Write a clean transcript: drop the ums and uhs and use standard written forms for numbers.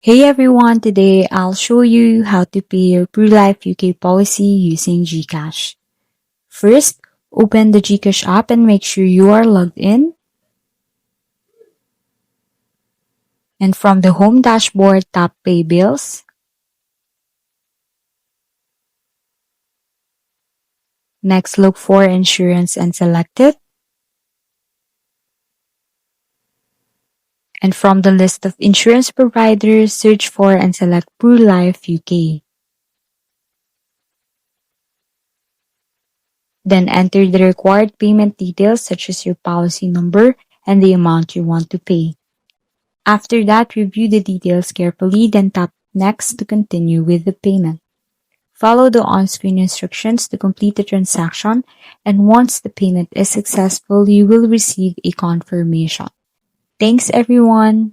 Hey everyone, today I'll show you how to pay your Prulife UK policy using GCash. First, open the GCash app and make sure you are logged in. And from the home dashboard, tap Pay Bills. Next, look for Insurance and select it. And from the list of insurance providers, search for and select Prulife UK. Then enter the required payment details such as your policy number and the amount you want to pay. After that, review the details carefully, then tap Next to continue with the payment. Follow the on-screen instructions to complete the transaction, and once the payment is successful, you will receive a confirmation. Thanks everyone!